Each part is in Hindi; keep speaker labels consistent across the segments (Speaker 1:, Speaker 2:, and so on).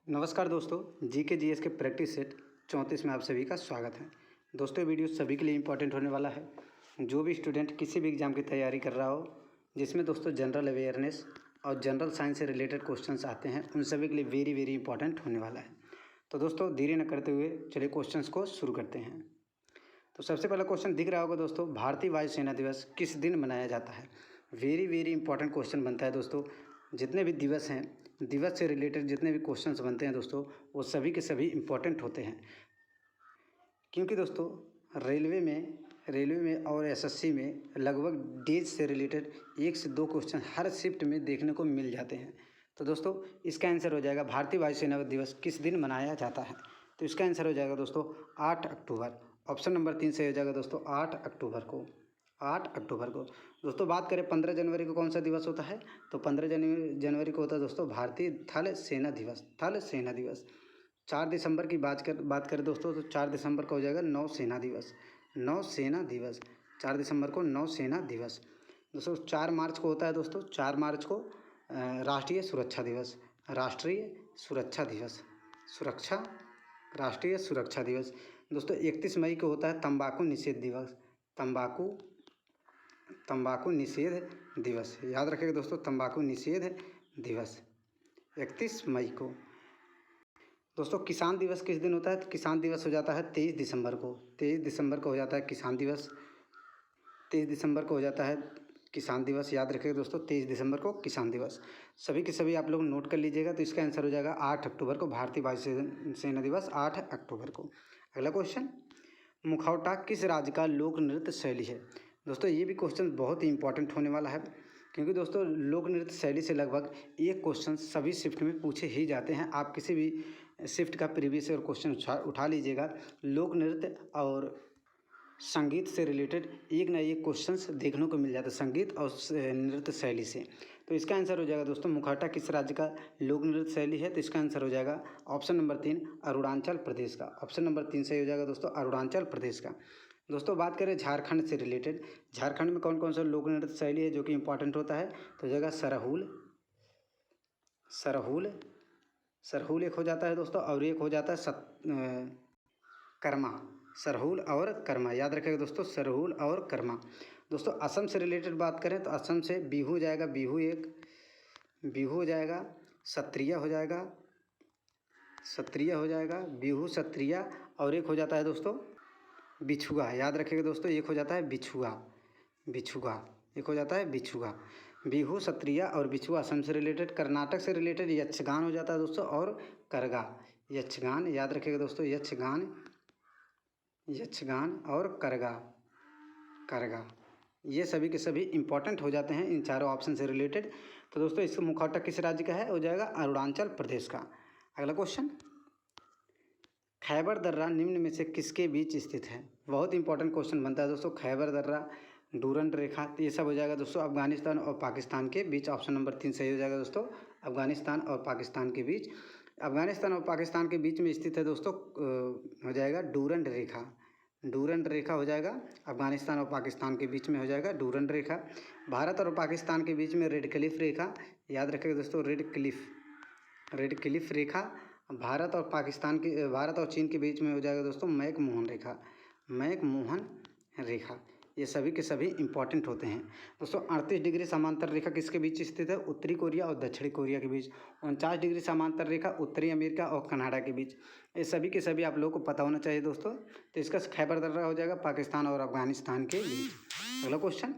Speaker 1: नमस्कार दोस्तों, जीके जीएस के प्रैक्टिस सेट 34 में आप सभी का स्वागत है। दोस्तों ये वीडियो सभी के लिए इम्पोर्टेंट होने वाला है। जो भी स्टूडेंट किसी भी एग्ज़ाम की तैयारी कर रहा हो, जिसमें दोस्तों जनरल अवेयरनेस और जनरल साइंस से रिलेटेड क्वेश्चंस आते हैं, उन सभी के लिए वेरी वेरी इंपॉर्टेंट होने वाला है। तो दोस्तों देरी न करते हुए चलिए क्वेश्चंस को शुरू करते हैं। तो सबसे पहला क्वेश्चन दिख रहा होगा दोस्तों, भारतीय वायुसेना दिवस किस दिन मनाया जाता है। वेरी वेरी इंपॉर्टेंट क्वेश्चन बनता है दोस्तों। जितने भी दिवस हैं, दिवस से रिलेटेड जितने भी क्वेश्चंस बनते हैं दोस्तों, वो सभी के सभी इम्पोर्टेंट होते हैं। क्योंकि दोस्तों रेलवे में और एसएससी में लगभग डेज से रिलेटेड 1 से 2 क्वेश्चन हर शिफ्ट में देखने को मिल जाते हैं। तो दोस्तों इसका आंसर हो जाएगा भारतीय वायुसेना दिवस किस दिन मनाया जाता है। तो इसका आंसर हो जाएगा दोस्तों 8 अक्टूबर। ऑप्शन नंबर 3 सही हो जाएगा दोस्तों 8 अक्टूबर को। 8 अक्टूबर को। दोस्तों बात करें 15 जनवरी को कौन सा दिवस होता है, तो 15 जनवरी को होता है दोस्तों भारतीय थल सेना दिवस। थल सेना दिवस। 4 दिसंबर की बात करें दोस्तों, तो 4 दिसंबर को हो जाएगा नौसेना दिवस। नौसेना दिवस 4 दिसंबर को नौसेना दिवस। दोस्तों 4 मार्च को होता है दोस्तों, 4 मार्च को राष्ट्रीय सुरक्षा दिवस। राष्ट्रीय सुरक्षा दिवस। सुरक्षा राष्ट्रीय सुरक्षा दिवस। दोस्तों 31 मई को होता है तंबाकू निषेध दिवस। तंबाकू निषेध दिवस। याद रखिएगा दोस्तों, तंबाकू निषेध दिवस 31 मई को। दोस्तों किसान दिवस किस दिन होता है, तो किसान दिवस हो जाता है 23 दिसंबर को। 23 दिसंबर को हो जाता है किसान दिवस। 23 दिसंबर को हो जाता है किसान दिवस। याद रखिएगा दोस्तों 23 दिसंबर को किसान दिवस। सभी के सभी आप लोग नोट कर लीजिएगा। तो इसका आंसर हो जाएगा 8 अक्टूबर को, भारतीय वायुसेना दिवस 8 अक्टूबर को। अगला क्वेश्चन, मुखौटा किस राज्य का लोक नृत्य शैली है। दोस्तों ये भी क्वेश्चन बहुत ही इंपॉर्टेंट होने वाला है, क्योंकि दोस्तों लोक नृत्य शैली से लगभग एक क्वेश्चन सभी शिफ्ट में पूछे ही जाते हैं। आप किसी भी शिफ्ट का प्रीवियस ईयर क्वेश्चन उठा लीजिएगा, लोक नृत्य और संगीत से रिलेटेड एक ना एक क्वेश्चंस देखने को मिल जाता है, संगीत और नृत्य शैली से। तो इसका आंसर हो जाएगा दोस्तों, मुखौटा किस राज्य का लोक नृत्य शैली है। तो इसका आंसर हो जाएगा ऑप्शन नंबर 3 अरुणाचल प्रदेश का। ऑप्शन नंबर 3 सही हो जाएगा दोस्तों, अरुणाचल प्रदेश का। दोस्तों बात करें झारखंड से रिलेटेड, झारखंड में कौन कौन सा लोक नृत्य शैली है जो कि इंपॉर्टेंट होता है, तो हो जाएगा सरहुल एक हो जाता है दोस्तों, और एक हो जाता है कर्मा। सरहुल और कर्मा, याद रखिएगा दोस्तों, सरहुल और कर्मा। दोस्तों असम से रिलेटेड बात करें तो असम से बिहू हो जाएगा, बिहू हो जाएगा, सत्रिय हो जाएगा, बिहू सत्रिय, और एक हो जाता है दोस्तों बिछुआ। याद रखिएगा दोस्तों, एक हो जाता है बिछुआ, एक हो जाता है बिछुआ। बिहू सत्रिय और बिछुआ असम से रिलेटेड। कर्नाटक से रिलेटेड यक्षगान हो जाता है दोस्तों, और करगा। यक्षगान, याद रखिएगा दोस्तों, यक्षगान और करगा, ये सभी के सभी इंपॉर्टेंट हो जाते हैं इन चारों ऑप्शन से रिलेटेड। तो दोस्तों इसका मुखौटा किस राज्य का है, हो जाएगा अरुणाचल प्रदेश का। अगला क्वेश्चन, खैबर दर्रा निम्न में से किसके बीच स्थित है। बहुत इंपॉर्टेंट क्वेश्चन बनता है दोस्तों, खैबर दर्रा, डूरंड रेखा, तो ये सब हो जाएगा दोस्तों अफगानिस्तान और पाकिस्तान के बीच। ऑप्शन नंबर 3 सही हो जाएगा दोस्तों, अफगानिस्तान और पाकिस्तान के बीच। अफगानिस्तान और पाकिस्तान के बीच में स्थित है दोस्तों, हो जाएगा डूरंड रेखा। डूरंड रेखा हो जाएगा, अफगानिस्तान और पाकिस्तान के बीच में हो जाएगा डूरंड रेखा। भारत और पाकिस्तान के बीच में रेड क्लिफ रेखा। याद रखिएगा दोस्तों, रेड क्लिफ रेखा। भारत और चीन के बीच में हो जाएगा दोस्तों मैक-मोहन रेखा। ये सभी के सभी इंपॉर्टेंट होते हैं दोस्तों। 38 डिग्री समांतर रेखा किसके बीच स्थित है, उत्तरी कोरिया और दक्षिणी कोरिया के बीच। 49 डिग्री समांतर रेखा उत्तरी अमेरिका और कनाडा के बीच। ये सभी के सभी आप लोगों को पता होना चाहिए दोस्तों। तो इसका खैबर दर्रा हो जाएगा पाकिस्तान और अफगानिस्तान के बीच। अगला क्वेश्चन,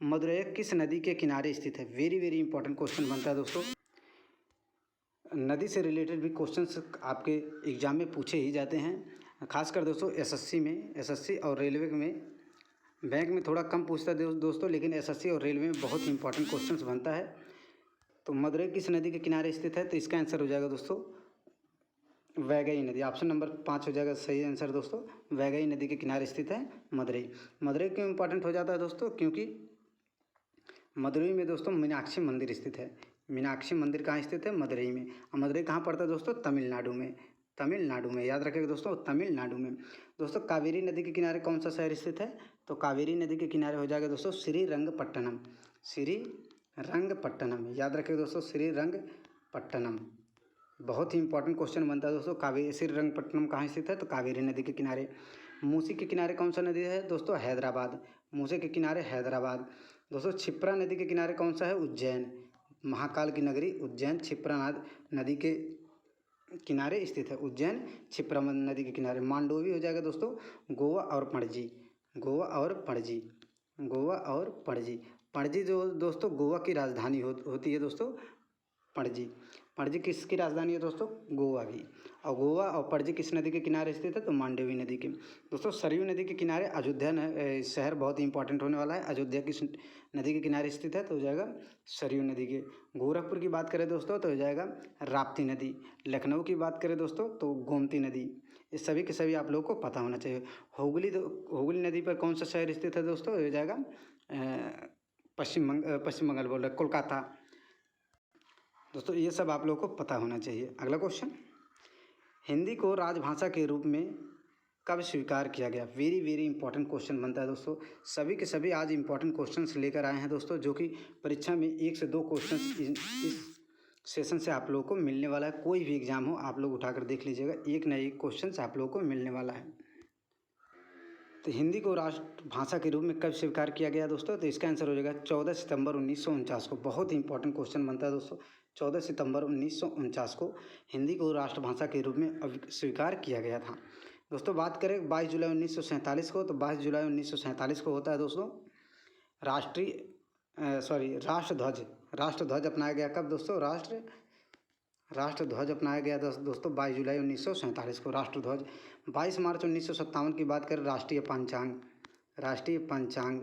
Speaker 1: मदुरै किस नदी के किनारे स्थित है। वेरी वेरी इंपॉर्टेंट क्वेश्चन बनता है दोस्तों। नदी से रिलेटेड भी क्वेश्चंस आपके एग्जाम में पूछे ही जाते हैं, खासकर दोस्तों एसएससी और रेलवे में। बैंक में थोड़ा कम पूछता है दोस्तों, लेकिन एसएससी और रेलवे में बहुत इंपॉर्टेंट क्वेश्चंस बनता है। तो मदुरै किस नदी के किनारे स्थित है, तो इसका आंसर हो जाएगा दोस्तों वैगई नदी। ऑप्शन नंबर 5 हो जाएगा सही आंसर दोस्तों, वैगई नदी के किनारे स्थित है मदुरै क्यों इंपॉर्टेंट हो जाता है दोस्तों, क्योंकि मदुरै में दोस्तों मीनाक्षी मंदिर स्थित है। मीनाक्षी मंदिर कहाँ स्थित है, मदुरै में। और मदुरै कहाँ पड़ता है दोस्तों, तमिलनाडु में। याद रखिएगा दोस्तों, तमिलनाडु में। दोस्तों कावेरी नदी के किनारे कौन सा शहर स्थित है, तो कावेरी नदी के किनारे हो जाएगा दोस्तों श्रीरंगपट्टनम। याद रखिएगा दोस्तों, श्रीरंगपट्टनम। बहुत ही इंपॉर्टेंट क्वेश्चन बनता है दोस्तों। कावेरी श्रीरंगपट्टनम कहाँ स्थित है? तो कावेरी नदी के किनारे। मूसी के किनारे कौन सा नदी है दोस्तों? हैदराबाद। मूसी के किनारे हैदराबाद। दोस्तों क्षिप्रा नदी के किनारे कौन सा है? उज्जैन। महाकाल की नगरी उज्जैन क्षिप्रा नदी के किनारे स्थित है। उज्जैन क्षिप्रा नदी के किनारे। मांडोवी हो जाएगा दोस्तों गोवा और पणजी। गोवा और पणजी। गोवा और पणजी। पणजी जो दोस्तों गोवा की राजधानी होती है दोस्तों, पणजी। पणजी किसकी राजधानी है दोस्तों? गोवा की। और गोवा और पणजी किस नदी के किनारे स्थित है? तो मांडवी नदी के। दोस्तों सरयू नदी के किनारे अयोध्या शहर बहुत ही इंपॉर्टेंट होने वाला है। अयोध्या किस नदी के किनारे स्थित है? तो हो जाएगा सरयू नदी के। गोरखपुर की बात करें दोस्तों तो हो जाएगा राप्ती नदी। लखनऊ की बात करें दोस्तों तो गोमती नदी। ये सभी के सभी आप लोगों को पता होना चाहिए। हुगली नदी पर कौन सा शहर स्थित है दोस्तों? हो जाएगा पश्चिम बंगाल बोल रहे कोलकाता। दोस्तों ये सब आप लोगों को पता होना चाहिए। अगला क्वेश्चन, हिंदी को राजभाषा के रूप में कब स्वीकार किया गया? वेरी वेरी इंपॉर्टेंट क्वेश्चन बनता है दोस्तों। सभी के सभी आज इंपॉर्टेंट क्वेश्चंस लेकर आए हैं दोस्तों, जो कि परीक्षा में 1 से 2 क्वेश्चन इस सेशन से आप लोगों को मिलने वाला है। कोई भी एग्जाम हो आप लोग उठाकर देख लीजिएगा, एक ना एक क्वेश्चन आप लोगों को मिलने वाला है। तो हिंदी को राष्ट्रभाषा के रूप में कब स्वीकार किया गया दोस्तों? तो इसका आंसर हो जाएगा 14 सितंबर 1949 को। बहुत ही इंपॉर्टेंट क्वेश्चन बनता है दोस्तों। 14 सितंबर 1949 को हिंदी को राष्ट्रभाषा के रूप में स्वीकार किया गया था दोस्तों। बात करें 22 जुलाई 1947 को, तो 22 जुलाई 1947 को होता है दोस्तों राष्ट्रध्वज। राष्ट्रध्वज अपनाया गया कब दोस्तों? राष्ट्रध्वज अपनाया गया दोस्तों 22 जुलाई 1947 को राष्ट्रध्वज। 22 मार्च 1957 की बात करें, राष्ट्रीय पंचांग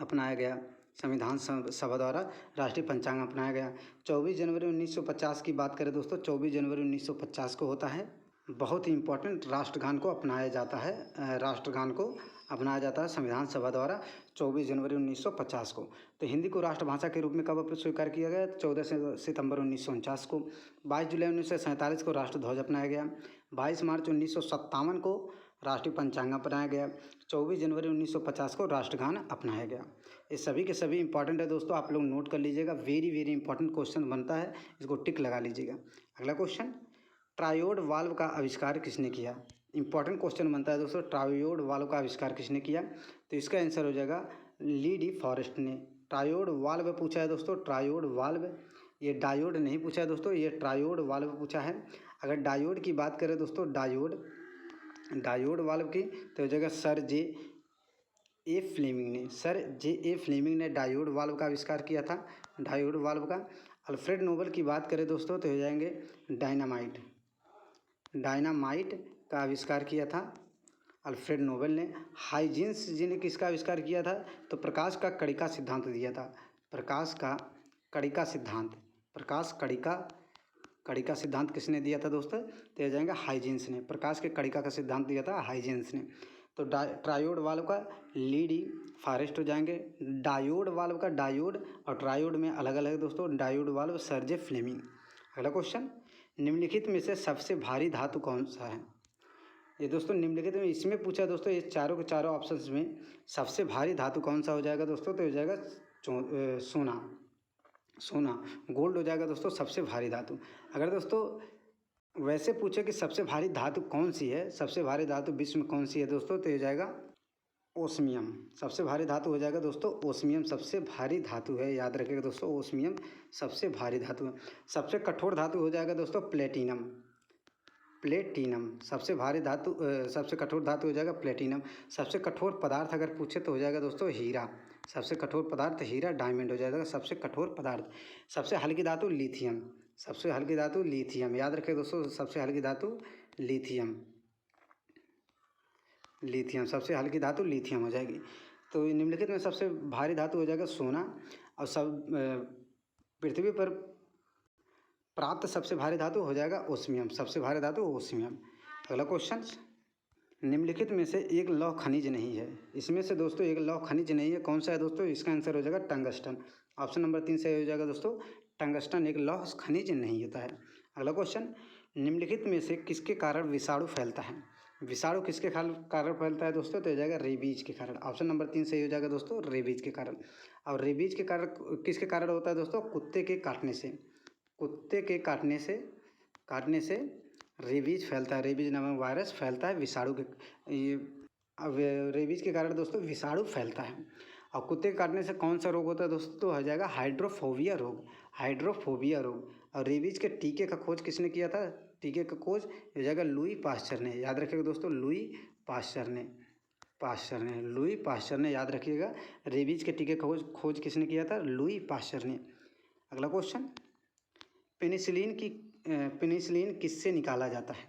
Speaker 1: अपनाया गया। संविधान सभा द्वारा राष्ट्रीय पंचांग अपनाया गया। 24 जनवरी 1950 की बात करें दोस्तों, 24 जनवरी 1950 को होता है बहुत ही इंपॉर्टेंट, राष्ट्रगान को अपनाया जाता है। राष्ट्रगान को अपनाया जाता है संविधान सभा द्वारा 24 जनवरी 1950 को। तो हिंदी को राष्ट्रभाषा के रूप में कब स्वीकार किया गया? 14 सितंबर 1949 को। 22 जुलाई 1947 को राष्ट्रध्वज अपनाया गया। 22 मार्च 1957 को राष्ट्रीय पंचांग अपनाया गया। 24 जनवरी 1950 को राष्ट्रगान अपनाया गया। ये सभी के सभी इंपॉर्टेंट है दोस्तों, आप लोग नोट कर लीजिएगा। वेरी वेरी इंपॉर्टेंट क्वेश्चन बनता है, इसको टिक लगा लीजिएगा। अगला क्वेश्चन, ट्रायोड वाल्व का आविष्कार किसने किया? इंपॉर्टेंट क्वेश्चन बनता है दोस्तों, ट्रायोड वाल्व का आविष्कार किसने किया? तो इसका आंसर हो जाएगा ली डी फॉरेस्ट ने। ट्रायोड वाल्व पूछा है दोस्तों, ट्रायोड वाल्व, ये डायोड नहीं पूछा है दोस्तों, ये ट्रायोड वाल्व पूछा है। अगर डायोड की बात करें दोस्तों, डायोड वाल्व की, तो हो जाएगा सर जे ए फ्लेमिंग ने डायोड वाल्व का आविष्कार किया था। डायोड वाल्व का। अल्फ्रेड नोबल की बात करें दोस्तों तो हो जाएंगे डायनामाइट का आविष्कार किया था अल्फ्रेड नोबल ने। हाइजेंस जी ने किसका आविष्कार किया था? तो प्रकाश का कणिका सिद्धांत दिया था। प्रकाश कणिका सिद्धांत किसने दिया था दोस्तों? तो हो जाएगा हाइजेंस ने। प्रकाश के कणिका का सिद्धांत दिया था हाइजेंस ने। तो ट्रायोड वाल्व का ली डी फॉरेस्ट हो जाएंगे। डायोड वाल्व का डायोड और ट्रायोड में अलग अलग है दोस्तों। डायोड वाल्व सर जे फ्लेमिंग। अगला क्वेश्चन, निम्नलिखित में से सबसे भारी धातु कौन सा है? ये दोस्तों निम्नलिखित में इसमें पूछा दोस्तों, ये चारों के चारों ऑप्शंस में सबसे भारी धातु कौन सा हो जाएगा दोस्तों? तो हो जाएगा सोना, गोल्ड हो जाएगा दोस्तों सबसे भारी धातु। अगर दोस्तों वैसे पूछे कि सबसे भारी धातु कौन सी है, सबसे भारी धातु विश्व में कौन सी है दोस्तों? तो हो जाएगा ओस्मियम। सबसे भारी धातु हो जाएगा दोस्तों ओस्मियम, सबसे भारी धातु है, याद रखिएगा दोस्तों, ओस्मियम सबसे भारी धातु है। सबसे कठोर धातु हो जाएगा दोस्तों प्लेटिनम। सबसे भारी धातु सबसे कठोर धातु हो जाएगा प्लेटिनम। सबसे कठोर पदार्थ अगर पूछे तो हो जाएगा दोस्तों हीरा। सबसे कठोर पदार्थ हीरा, डायमंड हो जाएगा सबसे कठोर पदार्थ। सबसे हल्की धातु लिथियम। याद रखें दोस्तों, सबसे हल्की धातु लिथियम, सबसे हल्की धातु लिथियम हो जाएगी। तो निम्नलिखित में सबसे भारी धातु हो जाएगा सोना। और पृथ्वी पर प्राप्त सबसे भारी धातु हो जाएगा ओस्मियम, सबसे भारी धातु ओस्मियम। अगला क्वेश्चन, निम्नलिखित में से एक लौह खनिज नहीं है। इसमें से दोस्तों एक लौह खनिज नहीं है, कौन सा है दोस्तों? इसका आंसर हो जाएगा टंगस्टन। ऑप्शन नंबर 3 से हो जाएगा दोस्तों टंगस्टन एक लौह खनिज नहीं होता है। अगला क्वेश्चन, निम्नलिखित में से किसके कारण विषाणु फैलता है? विषाणु किसके कारण फैलता है दोस्तों? तो हो जाएगा रेबीज के कारण। ऑप्शन नंबर 3 सही हो जाएगा दोस्तों रेबीज के कारण। और रेबीज के कारण किसके कारण होता है दोस्तों? कुत्ते के काटने से काटने से रेबीज फैलता है, रेबीज नामक वायरस फैलता है विषाणु के, ये अब रेबीज के कारण दोस्तों विषाणु फैलता है। और कुत्ते के काटने से कौन सा रोग होता है दोस्तों, तो हो जाएगा हाइड्रोफोबिया रोग, हाइड्रोफोबिया रोग। और रेबीज के टीके का खोज किसने किया था, टीके का खोज हो जाएगा लुई पाश्चर ने, याद रखिएगा दोस्तों, लुई पाश्चर ने, लुई पाश्चर ने, याद रखिएगा। रेबीज के टीके का खोज किसने किया था, लुई पाश्चर ने। अगला क्वेश्चन, पेनिसिलिन किससे निकाला जाता है,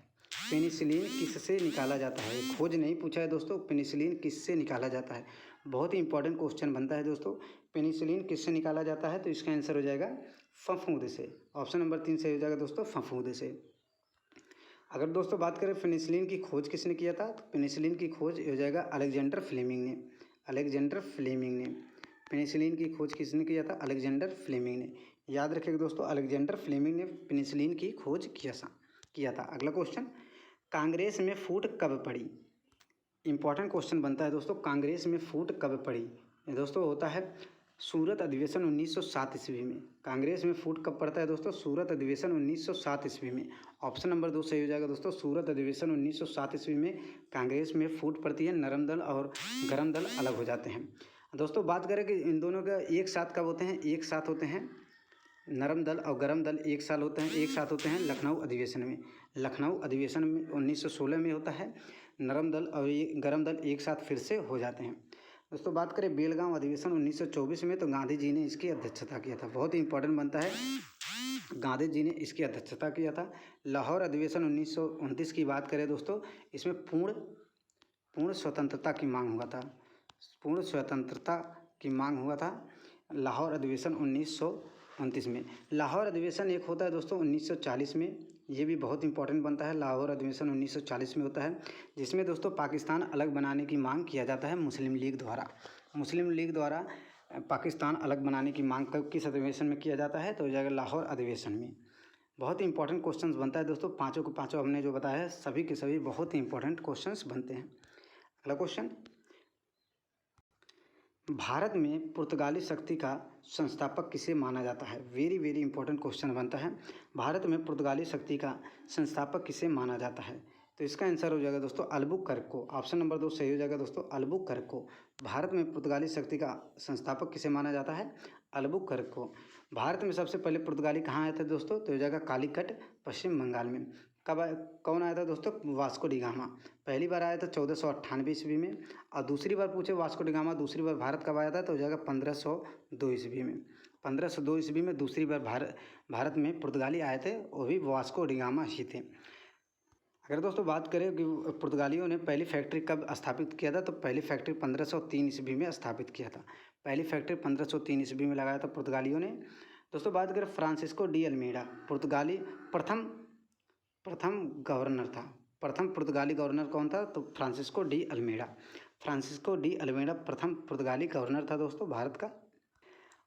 Speaker 1: पेनिसिलिन किससे निकाला जाता है, खोज नहीं पूछा है दोस्तों, पेनिसिलिन किससे निकाला जाता है, बहुत ही इंपॉर्टेंट क्वेश्चन बनता है दोस्तों। पेनिसिलिन किससे निकाला जाता है, तो इसका आंसर हो जाएगा फफूंद से, ऑप्शन नंबर 3 सही हो जाएगा दोस्तों, फफूंद से। अगर दोस्तों बात करें पेनिसिलिन की खोज किसने किया था, तो पेनिसिलिन की खोज हो जाएगा अलेक्जेंडर फ्लेमिंग ने, अलेक्जेंडर फ्लेमिंग ने। पेनिसिलिन की खोज किसने किया था, अलेक्जेंडर फ्लेमिंग ने, याद रखिएगा दोस्तों, अलेक्जेंडर फ्लेमिंग ने पेनिसिलिन की खोज किया था। अगला क्वेश्चन, कांग्रेस में फूट कब पड़ी, इंपॉर्टेंट क्वेश्चन बनता है दोस्तों, कांग्रेस में फूट कब पड़ी, दोस्तों होता है सूरत अधिवेशन 1907 ईस्वी में। कांग्रेस में फूट कब पड़ता है दोस्तों, सूरत अधिवेशन 1907 ईस्वी में, ऑप्शन नंबर 2 सही हो जाएगा दोस्तों, सूरत अधिवेशन 1907 ईस्वी में कांग्रेस में फूट पड़ती है, नरम दल और गरम दल अलग हो जाते हैं। दोस्तों बात करें कि इन दोनों का एक साथ कब होते हैं, एक साथ होते हैं, नरम दल और गरम दल एक साथ होते हैं लखनऊ अधिवेशन में, लखनऊ अधिवेशन में 1916 में होता है, नरम दल और गरम दल एक साथ फिर से हो जाते हैं। दोस्तों बात करें बेलगांव अधिवेशन 1924 में, तो गांधी जी ने इसकी अध्यक्षता किया था, बहुत ही इंपॉर्टेंट बनता है, गांधी जी ने इसकी अध्यक्षता किया था। लाहौर अधिवेशन 1929 की बात करें दोस्तों, इसमें पूर्ण स्वतंत्रता की मांग हुआ था, पूर्ण स्वतंत्रता की मांग हुआ था लाहौर अधिवेशन 1929 में। लाहौर अधिवेशन एक होता है दोस्तों 1940 में, ये भी बहुत इंपॉर्टेंट बनता है, लाहौर अधिवेशन 1940 में होता है, जिसमें दोस्तों पाकिस्तान अलग बनाने की मांग किया जाता है मुस्लिम लीग द्वारा, मुस्लिम लीग द्वारा पाकिस्तान अलग बनाने की मांग कब किस अधिवेशन में किया जाता है, तो हो जाएगा लाहौर अधिवेशन में। बहुत ही इंपॉर्टेंट क्वेश्चंस बनता है दोस्तों, पाँचों के पाँचों हमने जो बताया है सभी के सभी बहुत ही इंपॉर्टेंट क्वेश्चंस बनते हैं। अगला क्वेश्चन, भारत में पुर्तगाली शक्ति का संस्थापक किसे माना जाता है, वेरी वेरी इंपॉर्टेंट क्वेश्चन बनता है, भारत में पुर्तगाली शक्ति का संस्थापक किसे माना जाता है, तो इसका आंसर हो जाएगा दोस्तों अल्बुकर्क को, ऑप्शन नंबर 2 सही हो जाएगा दोस्तों, अल्बुकर्क को। भारत में पुर्तगाली शक्ति का संस्थापक किसे माना जाता है, अल्बुकर्क को। भारत में सबसे पहले पुर्तगाली कहाँ आए थे दोस्तों, तो हो जाएगा कालीकट पश्चिम बंगाल में। कौन आया था दोस्तों, वास्को डी गामा, पहली बार आया था 1498 ईस्वी में, और दूसरी बार पूछे वास्को डी गामा दूसरी बार भारत कब आया था, तो हो जाएगा 1502 ईस्वी में, 1502 ईस्वी में दूसरी बार भारत में पुर्तगाली आए थे, वो भी वास्को डी गामा ही थे। अगर दोस्तों बात करें कि पुर्तगालियों ने पहली फैक्ट्री कब स्थापित किया था, तो पहली फैक्ट्री 1503 ईस्वी में स्थापित किया था, पहली फैक्ट्री 1503 ईस्वी में लगाया था पुर्तगालियों ने। दोस्तों बात करें फ्रांसिस्को डी अल्मीडा, पुर्तगाली प्रथम गवर्नर था, प्रथम पुर्तगाली गवर्नर कौन था, तो Francisco de Almeida, Francisco de Almeida प्रथम पुर्तगाली गवर्नर था दोस्तों भारत का।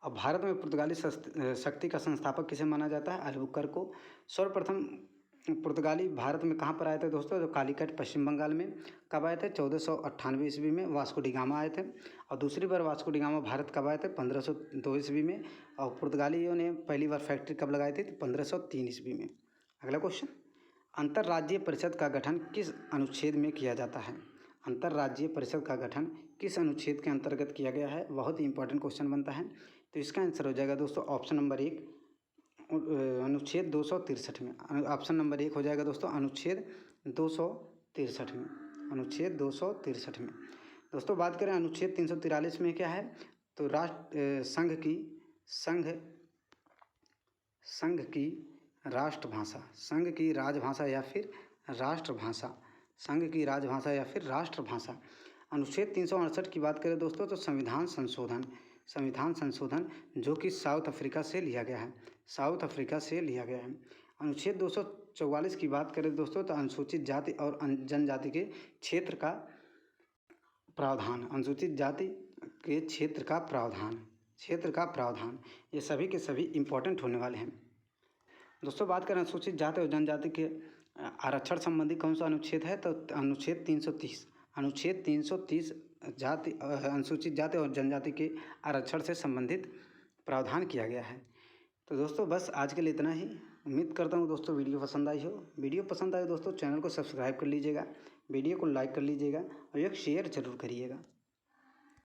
Speaker 1: अब भारत में पुर्तगाली शक्ति का संस्थापक किसे माना जाता है, अल्बुकर्क को। सर्वप्रथम पुर्तगाली भारत में कहाँ पर आए थे दोस्तों, तो कालीकट पश्चिम बंगाल में। कब आए थे, 1498 ईस्वी में वास्को डी गामा आए थे, और दूसरी बार वास्को डी गामा भारत कब आए थे, 1502 ईस्वी में, और पुर्तगालियों ने पहली बार फैक्ट्री कब लगाई थी, तो 1503 ईस्वी में। अगला क्वेश्चन, अंतर्राज्यीय परिषद का गठन किस अनुच्छेद में किया जाता है, अंतर्राज्यीय परिषद का गठन किस अनुच्छेद के अंतर्गत किया गया है, बहुत ही इंपॉर्टेंट क्वेश्चन बनता है, तो इसका आंसर हो जाएगा दोस्तों ऑप्शन नंबर 1 अनुच्छेद 263 में, ऑप्शन नंबर 1 हो जाएगा दोस्तों अनुच्छेद 263 में, अनुच्छेद 263 में। दोस्तों बात करें अनुच्छेद 343 में क्या है, तो संघ की राष्ट्रभाषा, संघ की राजभाषा या फिर राष्ट्रभाषा, संघ की राजभाषा या फिर राष्ट्रभाषा। अनुच्छेद 368 की बात करें दोस्तों, तो संविधान संशोधन जो कि साउथ अफ्रीका से लिया गया है, साउथ अफ्रीका से लिया गया है। अनुच्छेद 244 की बात करें दोस्तों, तो अनुसूचित जाति और जनजाति के क्षेत्र का प्रावधान, अनुसूचित जाति के क्षेत्र का प्रावधान, ये सभी के सभी इम्पोर्टेंट होने वाले हैं। दोस्तों बात करें अनुसूचित जाति और जनजाति के आरक्षण संबंधी कौन सा अनुच्छेद है, तो अनुच्छेद 330, अनुच्छेद 330 अनुसूचित जाति और जनजाति के आरक्षण से संबंधित प्रावधान किया गया है। तो दोस्तों बस आज के लिए इतना ही। उम्मीद करता हूँ दोस्तों वीडियो पसंद आई हो। वीडियो पसंद आए दोस्तों चैनल को सब्सक्राइब कर लीजिएगा, वीडियो को लाइक कर लीजिएगा और एक शेयर ज़रूर करिएगा।